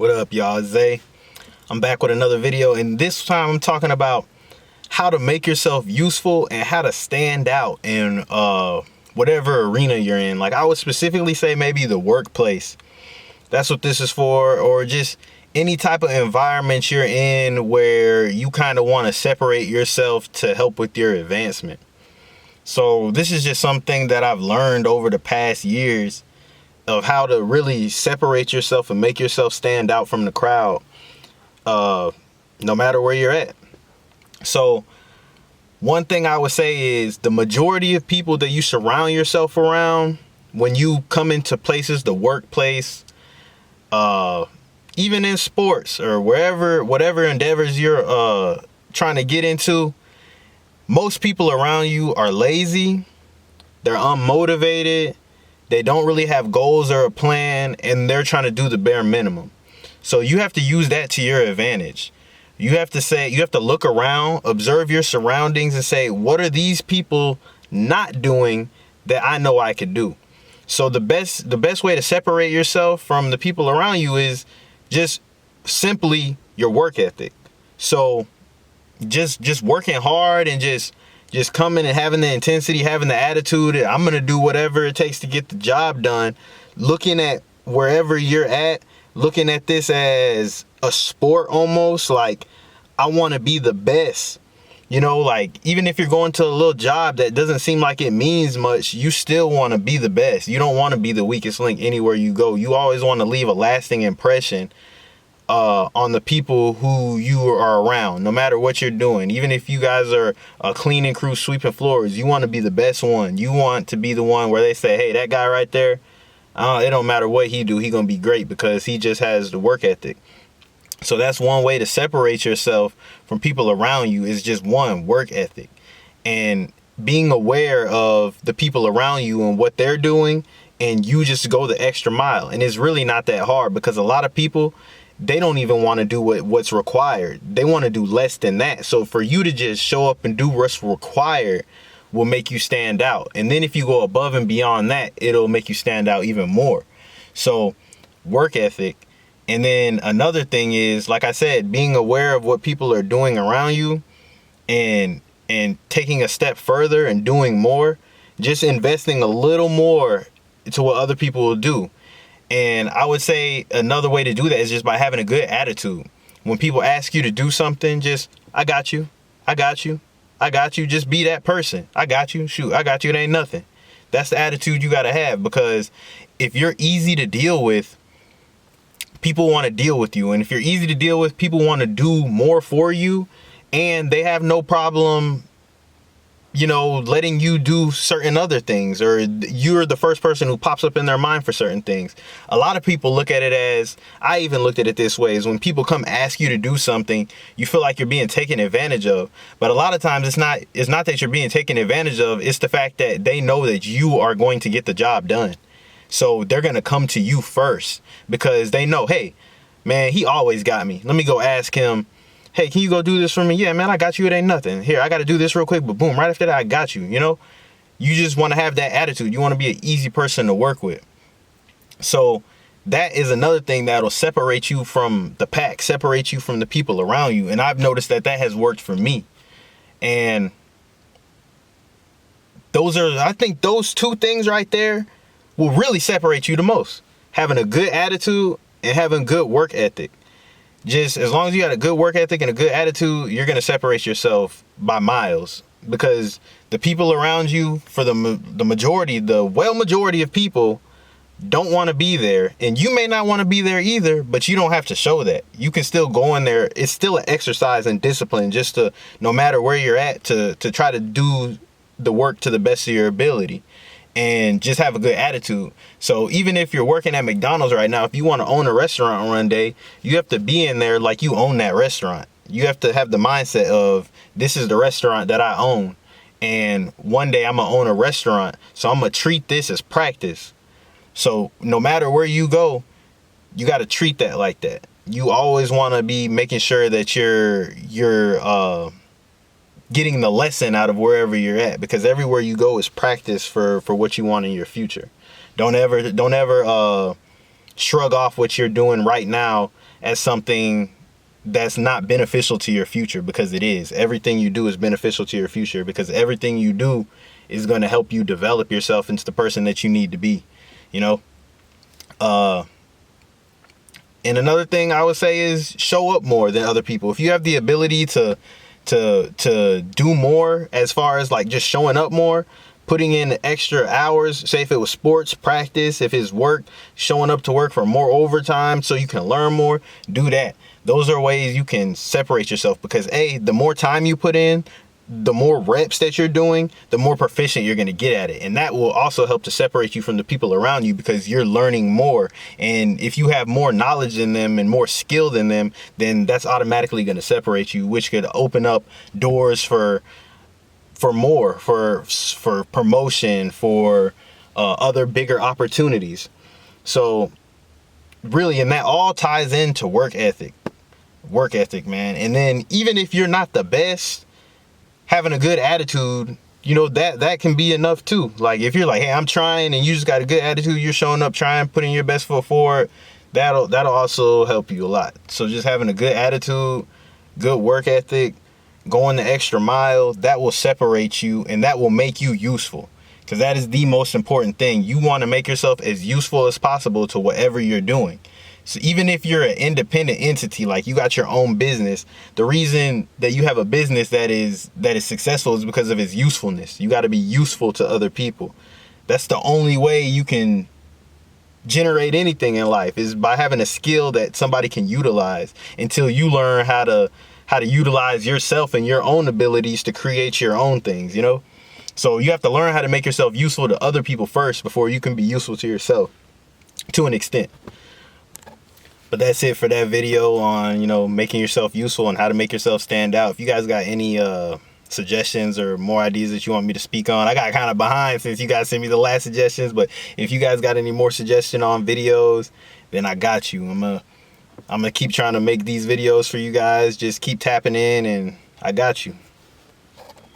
What up, y'all? Zay. I'm back with another video, and this time I'm talking about how to make yourself useful and how to stand out in whatever arena you're in. Like, I would specifically say maybe the workplace. That's what this is for, or just any type of environment you're in where you kind of want to separate yourself to help with your advancement. So this is just something that I've learned over the past years of how to really separate yourself and make yourself stand out from the crowd, no matter where you're at. So one thing I would say is the majority of people that you surround yourself around when you come into places, the workplace, even in sports or whatever endeavors you're trying to get into, most people around you are lazy, they're unmotivated, they don't really have goals or a plan, and they're trying to do the bare minimum. So you have to use that to your advantage. You have to look around, observe your surroundings, and say, what are these people not doing that I know I could do? So the best way to separate yourself from the people around you is just simply your work ethic. So just working hard and just coming and having the intensity, having the attitude, I'm going to do whatever it takes to get the job done. Looking at wherever you're at, looking at this as a sport almost, like I want to be the best. You know, like even if you're going to a little job that doesn't seem like it means much, you still want to be the best. You don't want to be the weakest link anywhere you go. You always want to leave a lasting impression on the people who you are around, no matter what you're doing. Even if you guys are cleaning crew, sweeping floors, you want to be the best one. You want to be the one where they say, hey, that guy right there, it don't matter what he do, he gonna be great because he just has the work ethic. So that's one way to separate yourself from people around you, is just one, work ethic, and being aware of the people around you and what they're doing, and you just go the extra mile. And it's really not that hard, because a lot of people, they don't even want to do what's required. They want to do less than that. So for you to just show up and do what's required will make you stand out. And then if you go above and beyond that, it'll make you stand out even more. So work ethic. And then another thing is, like I said, being aware of what people are doing around you and taking a step further and doing more, just investing a little more to what other people will do. And I would say another way to do that is just by having a good attitude. When people ask you to do something, just, I got you, I got you, I got you. Just be that person. I got you. Shoot, I got you. It ain't nothing. That's the attitude you got to have, because if you're easy to deal with, people want to deal with you. And if you're easy to deal with, people want to do more for you, and they have no problem, you know, letting you do certain other things, or you're the first person who pops up in their mind for certain things. A lot of people look at it as, I even looked at it this way, is when people come ask you to do something, you feel like you're being taken advantage of. But a lot of times it's not that you're being taken advantage of, it's the fact that they know that you are going to get the job done. So they're going to come to you first, because they know, hey, man, he always got me. Let me go ask him, hey, can you go do this for me? Yeah, man, I got you. It ain't nothing. Here, I got to do this real quick, but boom, right after that, I got you. You know, you just want to have that attitude. You want to be an easy person to work with. So that is another thing that'll separate you from the pack, separate you from the people around you. And I've noticed that has worked for me. And I think those two things right there will really separate you the most. Having a good attitude and having good work ethic. Just as long as you got a good work ethic and a good attitude, you're going to separate yourself by miles, because the people around you, for the majority of people, don't want to be there. And you may not want to be there either, but you don't have to show that. You can still go in there. It's still an exercise in discipline, just to, no matter where you're at, to try to do the work to the best of your ability. And just have a good attitude. So even if you're working at McDonald's right now, if you want to own a restaurant one day, you have to be in there like you own that restaurant. You have to have the mindset of, this is the restaurant that I own, and one day I'm gonna own a restaurant, so I'm gonna treat this as practice. So no matter where you go, you got to treat that like that. You always want to be making sure that you're getting the lesson out of wherever you're at, because everywhere you go is practice for what you want in your future. Don't ever shrug off what you're doing right now as something that's not beneficial to your future, because it is. Everything you do is beneficial to your future, because everything you do is going to help you develop yourself into the person that you need to be, you know? And another thing I would say is show up more than other people. If you have the ability to do more, as far as like just showing up more, putting in extra hours, say if it was sports practice, if it's work, showing up to work for more overtime so you can learn more, do that. Those are ways you can separate yourself, because the more time you put in, the more reps that you're doing, the more proficient you're going to get at it. And that will also help to separate you from the people around you, because you're learning more. And if you have more knowledge than them and more skill than them, then that's automatically going to separate you, which could open up doors for more, for promotion, for other bigger opportunities. So really, and that all ties into work ethic, man. And then even if you're not the best, having a good attitude, you know, that can be enough too. Like if you're like, hey, I'm trying, and you just got a good attitude, you're showing up, trying, putting your best foot forward, that'll also help you a lot. So just having a good attitude, good work ethic, going the extra mile, that will separate you, and that will make you useful, because that is the most important thing. You want to make yourself as useful as possible to whatever you're doing. So even if you're an independent entity, like you got your own business, the reason that you have a business that is successful is because of its usefulness. You got to be useful to other people. That's the only way you can generate anything in life, is by having a skill that somebody can utilize, until you learn how to utilize yourself and your own abilities to create your own things, you know? So you have to learn how to make yourself useful to other people first before you can be useful to yourself, to an extent. But that's it for that video on, you know, making yourself useful and how to make yourself stand out. If you guys got any suggestions or more ideas that you want me to speak on, I got kind of behind since you guys sent me the last suggestions, but if you guys got any more suggestion on videos, then I got you. I'm gonna keep trying to make these videos for you guys. Just keep tapping in, and I got you.